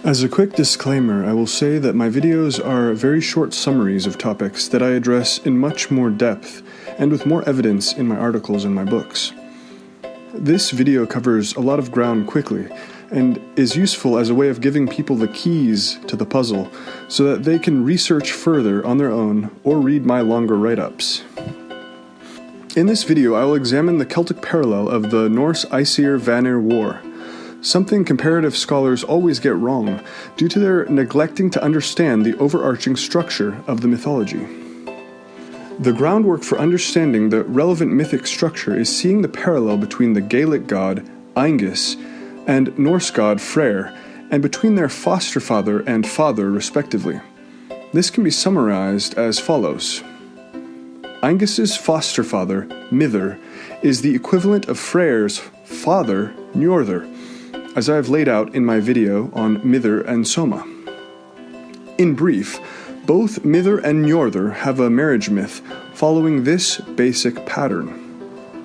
As a quick disclaimer, I will say that my videos are very short summaries of topics that I address in much more depth and with more evidence in my articles and my books. This video covers a lot of ground quickly and is useful as a way of giving people the keys to the puzzle so that they can research further on their own or read my longer write-ups. In this video, I will examine the Celtic parallel of the Norse Aesir-Vanir War, something comparative scholars always get wrong due to their neglecting to understand the overarching structure of the mythology. The groundwork for understanding the relevant mythic structure is seeing the parallel between the Gaelic god Aengus and Norse god Freyr, and between their foster father and father respectively. This can be summarized as follows. Aengus's foster father, Mither, is the equivalent of Freyr's father, Njordr, as I have laid out in my video on Mither and Soma. In brief, both Mither and Njordr have a marriage myth following this basic pattern.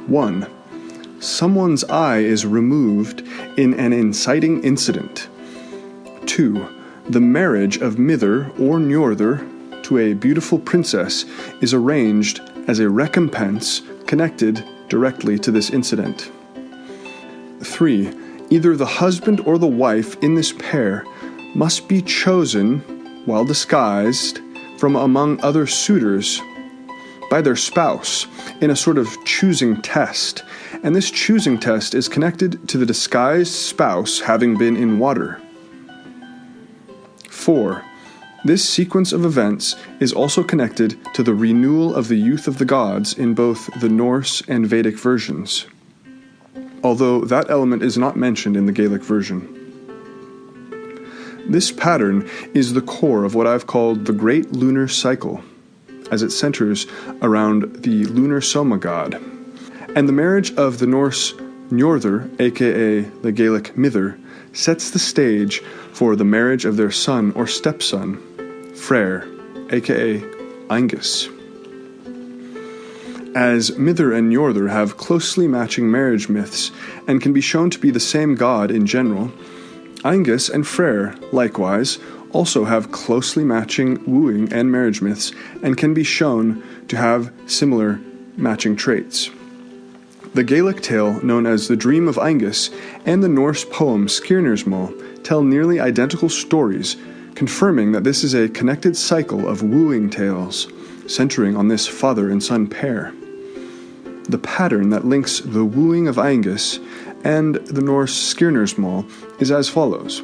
1. Someone's eye is removed in an inciting incident. 2. The marriage of Mither or Njordr to a beautiful princess is arranged as a recompense connected directly to this incident. 3. Either the husband or the wife in this pair must be chosen, while disguised, from among other suitors by their spouse in a sort of choosing test, and this choosing test is connected to the disguised spouse having been in water. 4. This sequence of events is also connected to the renewal of the youth of the gods in both the Norse and Vedic versions, although that element is not mentioned in the Gaelic version. This pattern is the core of what I've called the Great Lunar Cycle, as it centers around the lunar Soma god, and the marriage of the Norse Njordr, aka the Gaelic Mither, sets the stage for the marriage of their son or stepson, Freyr, aka Aengus. As Mither and Njordr have closely matching marriage myths and can be shown to be the same god in general, Aengus and Freyr, likewise, also have closely matching wooing and marriage myths and can be shown to have similar matching traits. The Gaelic tale known as the Dream of Aengus and the Norse poem Skirnir's tell nearly identical stories, confirming that this is a connected cycle of wooing tales, centering on this father and son pair. The pattern that links the wooing of Aengus and the Norse Skirnir's is as follows.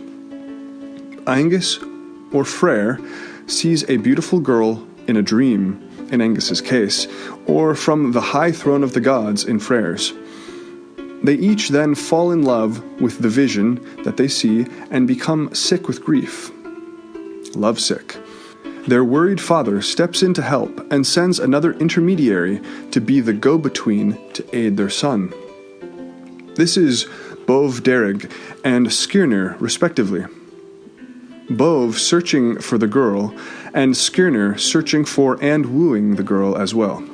Aengus, or Freyr, sees a beautiful girl in a dream, in Aengus's case, or from the high throne of the gods in Freyr's. They each then fall in love with the vision that they see and become sick with grief. Lovesick. Their worried father steps in to help and sends another intermediary to be the go-between to aid their son. This is Bove Derrig and Skirnir, respectively. Bove searching for the girl, and Skirnir searching for and wooing the girl as well.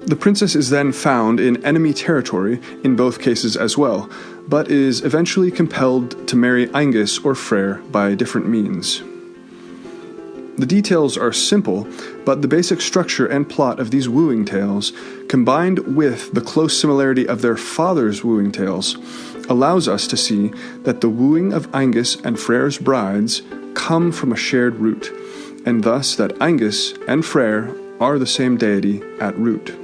The princess is then found in enemy territory in both cases as well, but is eventually compelled to marry Aengus or Freyr by different means. The details are simple, but the basic structure and plot of these wooing tales, combined with the close similarity of their father's wooing tales, allows us to see that the wooing of Aengus and Freyr's brides come from a shared root, and thus that Aengus and Freyr are the same deity at root.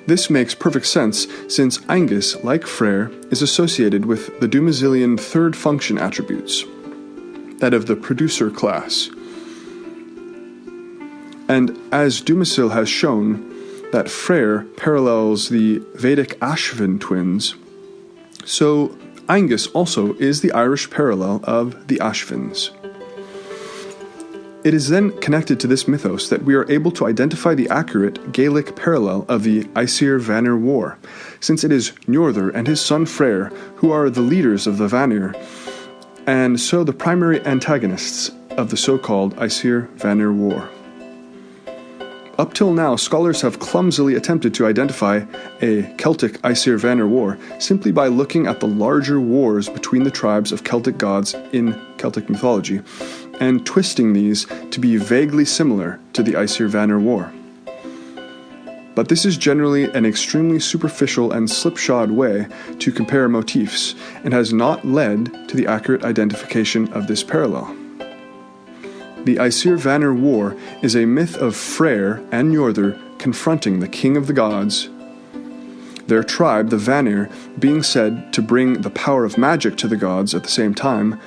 This makes perfect sense since Aengus, like Freyr, is associated with the Dumasilian third function attributes, that of the producer class. And as Dumasil has shown that Freyr parallels the Vedic Asvin twins, so Aengus also is the Irish parallel of the Asvins. It is then connected to this mythos that we are able to identify the accurate Gaelic parallel of the Aesir-Vanir War, since it is Njordr and his son Freyr who are the leaders of the Vanir, and so the primary antagonists of the so-called Aesir-Vanir War. Up till now, scholars have clumsily attempted to identify a Celtic Aesir-Vanir war simply by looking at the larger wars between the tribes of Celtic gods in Celtic mythology, and twisting these to be vaguely similar to the Aesir-Vanir war. But this is generally an extremely superficial and slipshod way to compare motifs, and has not led to the accurate identification of this parallel. The Aesir-Vanir war is a myth of Freyr and Njordr confronting the king of the gods, their tribe, the Vanir, being said to bring the power of magic to the gods at the same time,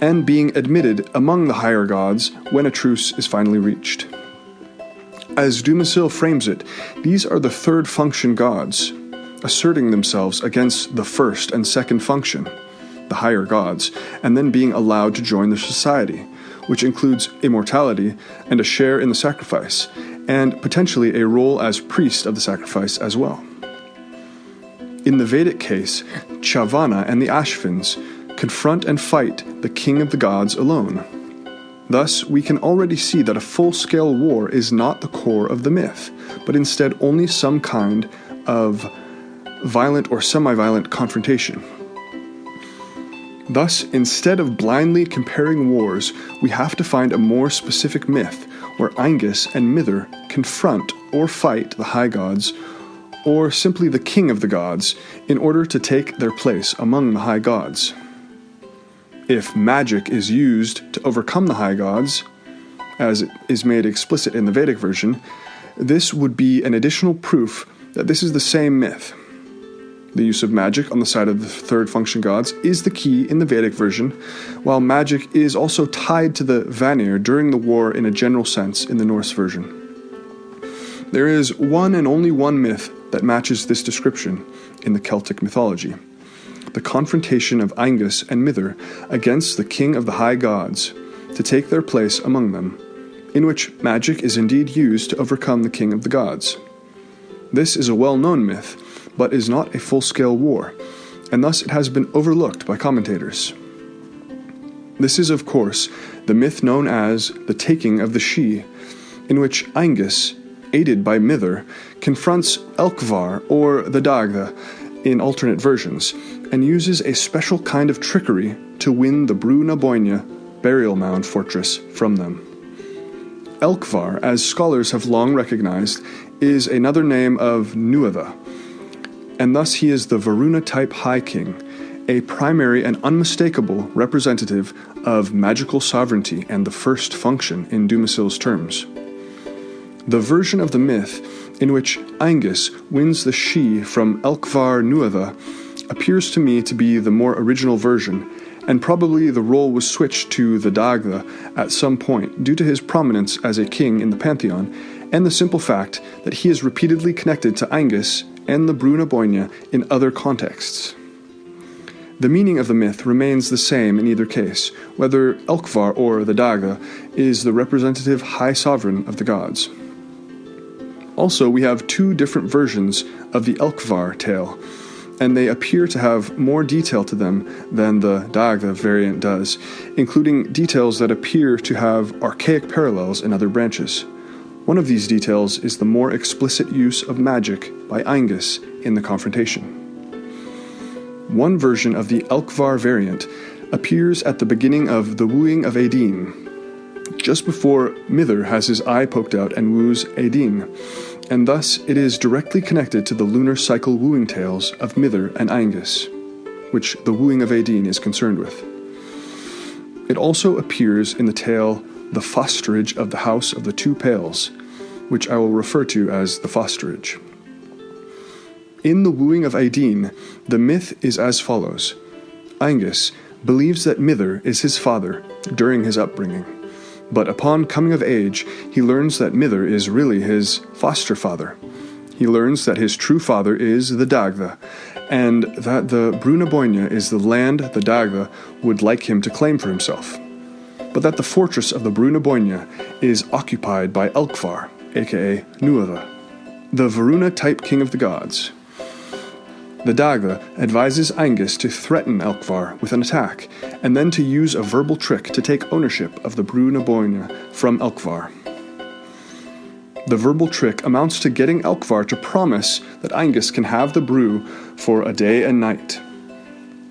and being admitted among the higher gods when a truce is finally reached. As Dumasil frames it, these are the third function gods, asserting themselves against the first and second function, the higher gods, and then being allowed to join their society, which includes immortality and a share in the sacrifice, and potentially a role as priest of the sacrifice as well. In the Vedic case, Chavana and the Asvins confront and fight the king of the gods alone. Thus, we can already see that a full-scale war is not the core of the myth, but instead only some kind of violent or semi-violent confrontation. Thus, instead of blindly comparing wars, we have to find a more specific myth where Aengus and Mither confront or fight the high gods, or simply the king of the gods, in order to take their place among the high gods. If magic is used to overcome the high gods, as it is made explicit in the Vedic version, this would be an additional proof that this is the same myth. The use of magic on the side of the third function gods is the key in the Vedic version, while magic is also tied to the Vanir during the war in a general sense in the Norse version. There is one and only one myth that matches this description in the Celtic mythology: the confrontation of Aengus and Mither against the king of the high gods to take their place among them, in which magic is indeed used to overcome the king of the gods. This is a well-known myth, but is not a full-scale war, and thus it has been overlooked by commentators. This is, of course, the myth known as the Taking of the She, in which Aengus, aided by Mither, confronts Elcmar or the Dagda in alternate versions, and uses a special kind of trickery to win the Brugh Boinne burial mound fortress from them. Elcmar, as scholars have long recognized, is another name of Nuada, and thus he is the Varuna-type High King, a primary and unmistakable representative of magical sovereignty and the first function in Dumasil's terms. The version of the myth in which Aengus wins the She from Elcmar Nuada appears to me to be the more original version, and probably the role was switched to the Dagda at some point due to his prominence as a king in the pantheon, and the simple fact that he is repeatedly connected to Aengus and the Brugh Boinne in other contexts. The meaning of the myth remains the same in either case, whether Elcmar or the Dagda is the representative high sovereign of the gods. Also, we have two different versions of the Elcmar tale, and they appear to have more detail to them than the Dagda variant does, including details that appear to have archaic parallels in other branches. One of these details is the more explicit use of magic by Aengus in the confrontation. One version of the Elcmar variant appears at the beginning of the wooing of Aideen, just before Mither has his eye poked out and woos Aideen, and thus it is directly connected to the lunar cycle wooing tales of Mither and Aengus, which the wooing of Aideen is concerned with. It also appears in the tale The Fosterage of the House of the Two Pales, which I will refer to as the Fosterage. In the wooing of Aideen, the myth is as follows. Aengus believes that Mither is his father during his upbringing, but upon coming of age, he learns that Mither is really his foster father. He learns that his true father is the Dagda, and that the Brugh Boinne is the land the Dagda would like him to claim for himself, but that the fortress of the Brugh Boinne is occupied by Elcmar, aka Nuada, the Varuna-type king of the gods. The Dagda advises Aengus to threaten Elcmar with an attack, and then to use a verbal trick to take ownership of the Brugh Boinne from Elcmar. The verbal trick amounts to getting Elcmar to promise that Aengus can have the brew for a day and night.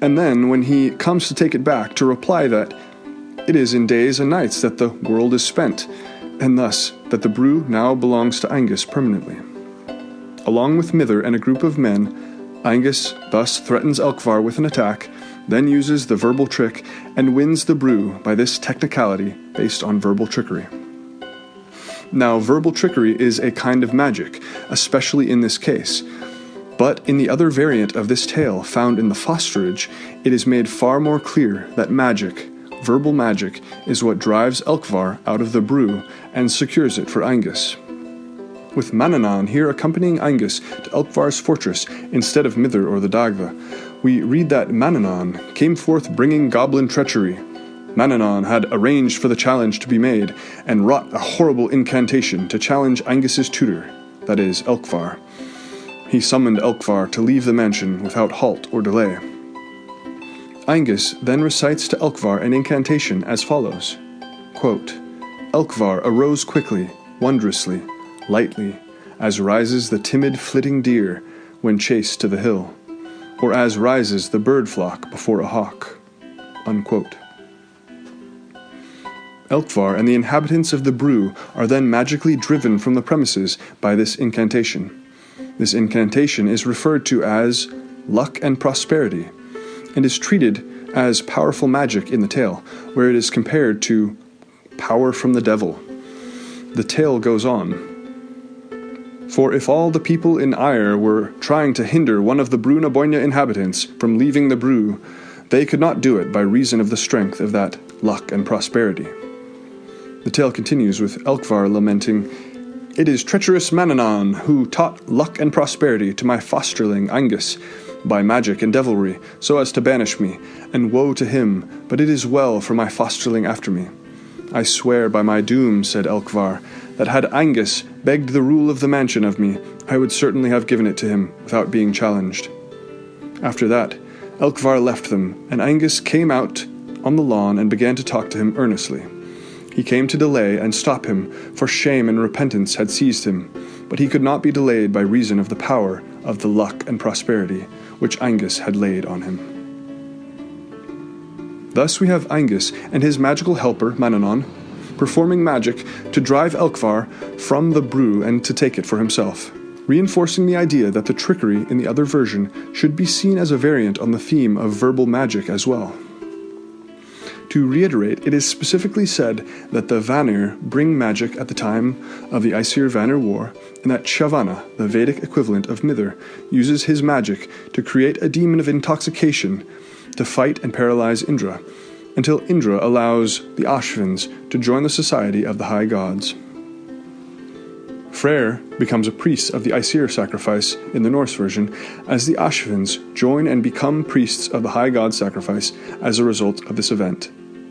And then, when he comes to take it back, to reply that it is in days and nights that the world is spent, and thus that the brew now belongs to Aengus permanently. Along with Mither and a group of men, Aengus thus threatens Elcmar with an attack, then uses the verbal trick and wins the brew by this technicality based on verbal trickery. Now, verbal trickery is a kind of magic, especially in this case. But in the other variant of this tale found in the fosterage, it is made far more clear that magic, verbal magic, is what drives Elcmar out of the brew and secures it for Aengus. With Manannán here accompanying Aengus to Elcmar's fortress instead of Mither or the Dagda, we read that Manannán came forth bringing goblin treachery. Manannán had arranged for the challenge to be made, and wrought a horrible incantation to challenge Aengus's tutor, that is, Elcmar. He summoned Elcmar to leave the mansion without halt or delay. Aengus then recites to Elcmar an incantation as follows, quote, Elcmar arose quickly, wondrously, lightly, as rises the timid flitting deer when chased to the hill, or as rises the bird flock before a hawk. Unquote. Elcmar and the inhabitants of the brew are then magically driven from the premises by this incantation. This incantation is referred to as luck and prosperity, and is treated as powerful magic in the tale, where it is compared to power from the devil. The tale goes on. For if all the people in Eir were trying to hinder one of the Brugh Boinne inhabitants from leaving the brew, they could not do it by reason of the strength of that luck and prosperity. The tale continues with Elcmar lamenting, It is treacherous Manannán who taught luck and prosperity to my fosterling Aengus by magic and devilry, so as to banish me, and woe to him, but it is well for my fosterling after me. I swear by my doom, said Elcmar, that had Aengus begged the rule of the mansion of me, I would certainly have given it to him without being challenged. After that, Elcmar left them, and Aengus came out on the lawn and began to talk to him earnestly. He came to delay and stop him, for shame and repentance had seized him, but he could not be delayed by reason of the power of the luck and prosperity which Aengus had laid on him. Thus we have Aengus and his magical helper, Manannán, performing magic to drive Elcmar from the brew and to take it for himself, reinforcing the idea that the trickery in the other version should be seen as a variant on the theme of verbal magic as well. To reiterate, it is specifically said that the Vanir bring magic at the time of the Aesir-Vanir war, and that Shavana, the Vedic equivalent of Mither, uses his magic to create a demon of intoxication to fight and paralyze Indra, until Indra allows the Asvins to join the society of the high gods. Freyr becomes a priest of the Aesir sacrifice in the Norse version, as the Asvins join and become priests of the high god sacrifice as a result of this event,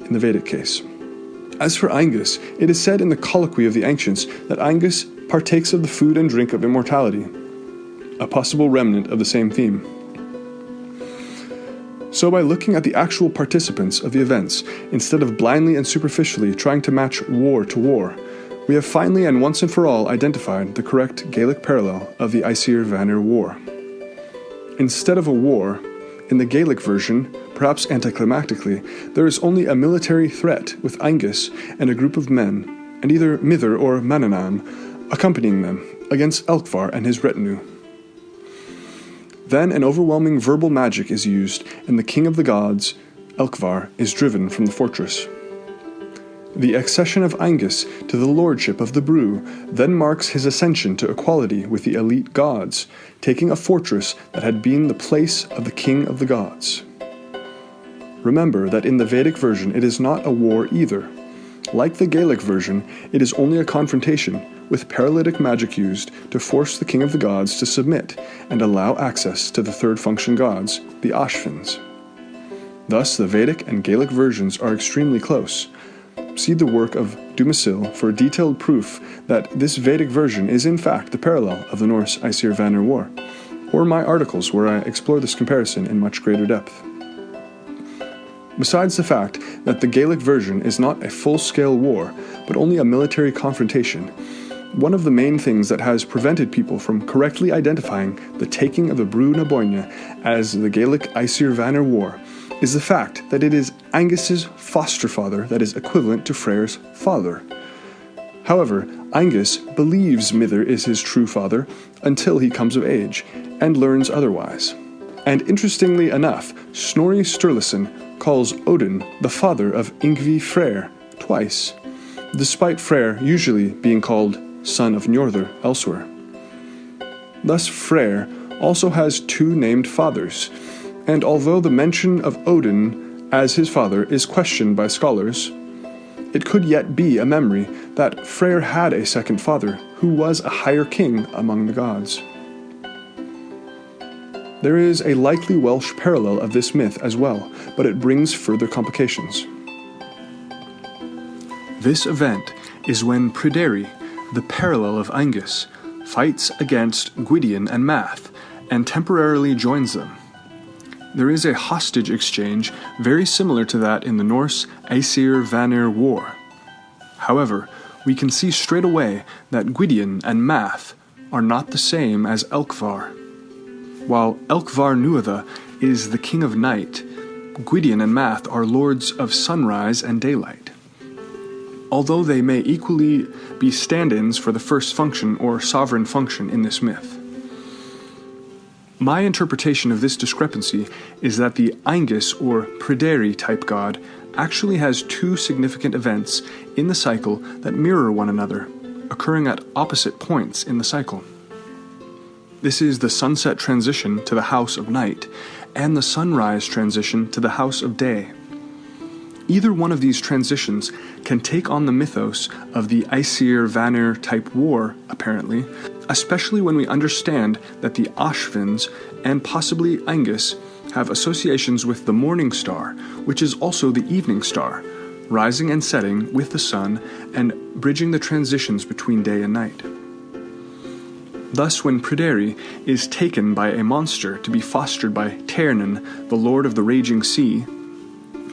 in the Vedic case. As for Aengus, it is said in the colloquy of the ancients that Aengus partakes of the food and drink of immortality, a possible remnant of the same theme. So by looking at the actual participants of the events, instead of blindly and superficially trying to match war to war, we have finally and once and for all identified the correct Gaelic parallel of the Aesir-Vanir war. Instead of a war, in the Gaelic version, perhaps anticlimactically, there is only a military threat with Aengus and a group of men, and either Mither or Manannán accompanying them, against Elcmar and his retinue. Then an overwhelming verbal magic is used, and the king of the gods, Elcmar, is driven from the fortress. The accession of Aengus to the lordship of the brew then marks his ascension to equality with the elite gods, taking a fortress that had been the place of the king of the gods. Remember that in the Vedic version it is not a war either. Like the Gaelic version, it is only a confrontation, with paralytic magic used to force the king of the gods to submit and allow access to the third function gods, the Asvins. Thus the Vedic and Gaelic versions are extremely close. See the work of Dumasil for detailed proof that this Vedic version is in fact the parallel of the Norse Aesir-Vanir war, or my articles where I explore this comparison in much greater depth. Besides the fact that the Gaelic version is not a full-scale war, but only a military confrontation, One of the main things that has prevented people from correctly identifying the taking of the Brugh na Boinne as the Gaelic Aesir-Vanir War is the fact that it is Angus's foster father that is equivalent to Freyr's father. However, Aengus believes Mither is his true father until he comes of age, and learns otherwise. And interestingly enough, Snorri Sturluson calls Odin the father of Yngvi Freyr twice, despite Freyr usually being called son of Njordr elsewhere. Thus Freyr also has two named fathers, and although the mention of Odin as his father is questioned by scholars, it could yet be a memory that Freyr had a second father who was a higher king among the gods. There is a likely Welsh parallel of this myth as well, but it brings further complications. This event is when Pryderi, the parallel of Aengus, fights against Gwydion and Math, and temporarily joins them. There is a hostage exchange very similar to that in the Norse Aesir-Vanir War. However, we can see straight away that Gwydion and Math are not the same as Elcmar. While Elcmar Nuada is the king of night, Gwydion and Math are lords of sunrise and daylight. Although they may equally be stand-ins for the first function or sovereign function in this myth. My interpretation of this discrepancy is that the Aengus or Pryderi type god actually has two significant events in the cycle that mirror one another, occurring at opposite points in the cycle. This is the sunset transition to the house of night, and the sunrise transition to the house of day. Either one of these transitions can take on the mythos of the Aesir-Vanir type war, apparently, especially when we understand that the Asvins and possibly Aengus have associations with the morning star, which is also the evening star, rising and setting with the sun and bridging the transitions between day and night. Thus, when Pryderi is taken by a monster to be fostered by Tiernan, the lord of the raging sea,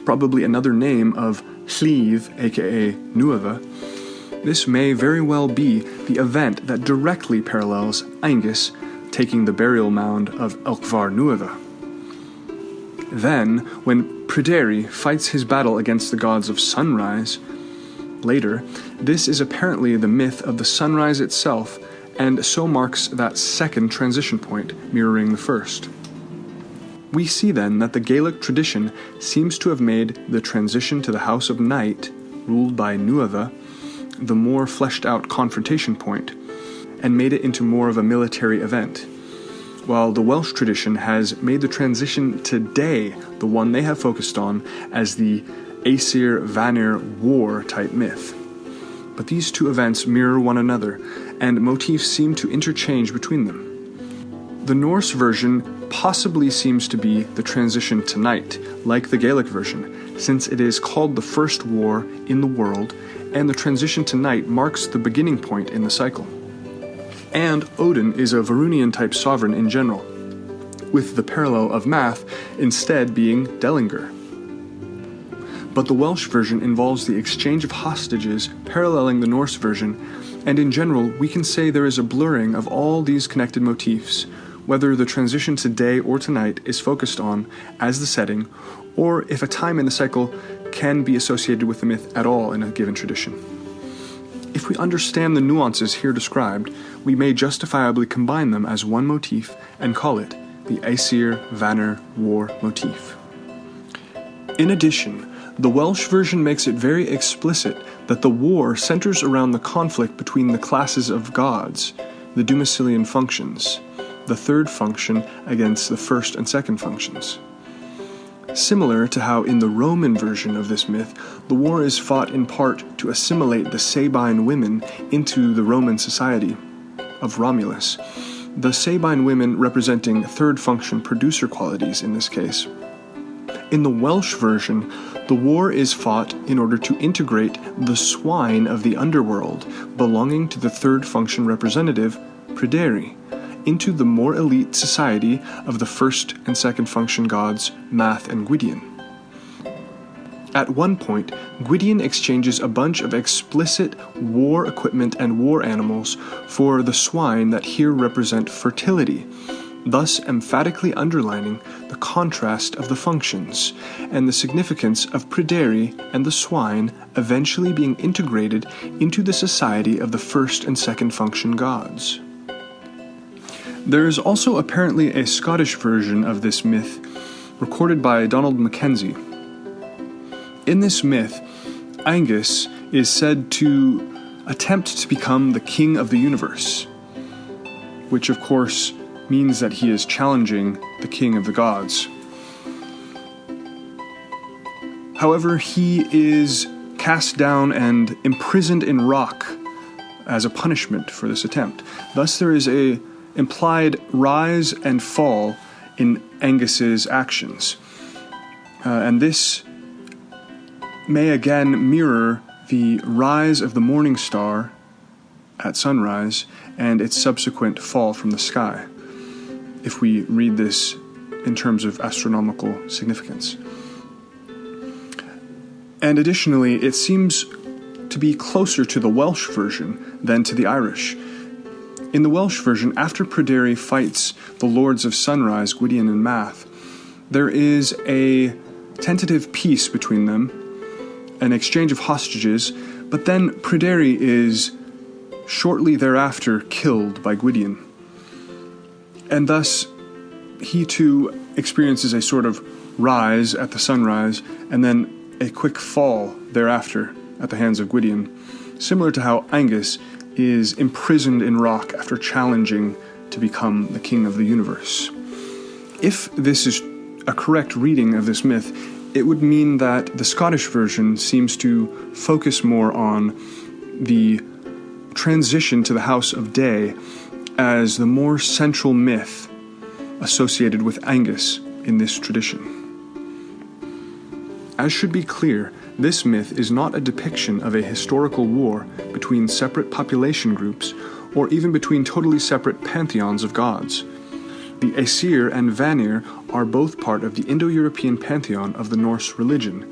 probably another name of Llíth, aka Nuada, this may very well be the event that directly parallels Aengus taking the burial mound of Elcmar Nuada. Then, when Pryderi fights his battle against the gods of sunrise, later, this is apparently the myth of the sunrise itself, and so marks that second transition point, mirroring the first. We see then that the Gaelic tradition seems to have made the transition to the House of Night, ruled by Nuada, the more fleshed out confrontation point, and made it into more of a military event, while the Welsh tradition has made the transition to day the one they have focused on as the Aesir-Vanir War type myth. But these two events mirror one another, and motifs seem to interchange between them. The Norse version possibly seems to be the transition to night, like the Gaelic version, since it is called the first war in the world, and the transition to night marks the beginning point in the cycle. And Odin is a Varunian-type sovereign in general, with the parallel of Math instead being Dellinger. But the Welsh version involves the exchange of hostages paralleling the Norse version, and in general we can say there is a blurring of all these connected motifs, whether the transition to day or to night is focused on as the setting, or if a time in the cycle can be associated with the myth at all in a given tradition. If we understand the nuances here described, we may justifiably combine them as one motif and call it the Aesir-Vanir War motif. In addition, the Welsh version makes it very explicit that the war centers around the conflict between the classes of gods, the Dumascilian functions, the third function against the first and second functions. Similar to how in the Roman version of this myth, the war is fought in part to assimilate the Sabine women into the Roman society of Romulus, the Sabine women representing third function producer qualities in this case. In the Welsh version, the war is fought in order to integrate the swine of the underworld, belonging to the third function representative, Pryderi, into the more elite society of the first and second function gods, Math and Gwydion. At one point, Gwydion exchanges a bunch of explicit war equipment and war animals for the swine that here represent fertility, thus emphatically underlining the contrast of the functions and the significance of Pryderi and the swine eventually being integrated into the society of the first and second function gods. There is also apparently a Scottish version of this myth, recorded by Donald Mackenzie. In this myth, Aengus is said to attempt to become the king of the universe, which of course means that he is challenging the king of the gods. However, he is cast down and imprisoned in rock as a punishment for this attempt. Thus there is a implied rise and fall in Aengus's actions. And this may again mirror the rise of the morning star at sunrise and its subsequent fall from the sky, if we read this in terms of astronomical significance. And additionally, it seems to be closer to the Welsh version than to the Irish. In the Welsh version, after Pryderi fights the Lords of Sunrise, Gwydion and Math, there is a tentative peace between them, an exchange of hostages, but then Pryderi is shortly thereafter killed by Gwydion. And thus, he too experiences a sort of rise at the sunrise, and then a quick fall thereafter at the hands of Gwydion, similar to how Aengus is imprisoned in rock after challenging to become the king of the universe. If this is a correct reading of this myth, it would mean that the Scottish version seems to focus more on the transition to the House of Day as the more central myth associated with Aengus in this tradition. As should be clear, this myth is not a depiction of a historical war between separate population groups or even between totally separate pantheons of gods. The Aesir and Vanir are both part of the Indo-European pantheon of the Norse religion,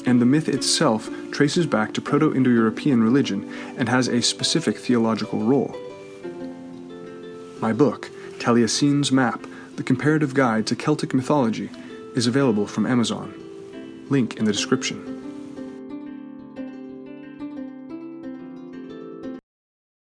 and the myth itself traces back to Proto-Indo-European religion and has a specific theological role. My book, Taliesin's Map, The Comparative Guide to Celtic Mythology, is available from Amazon. Link in the description.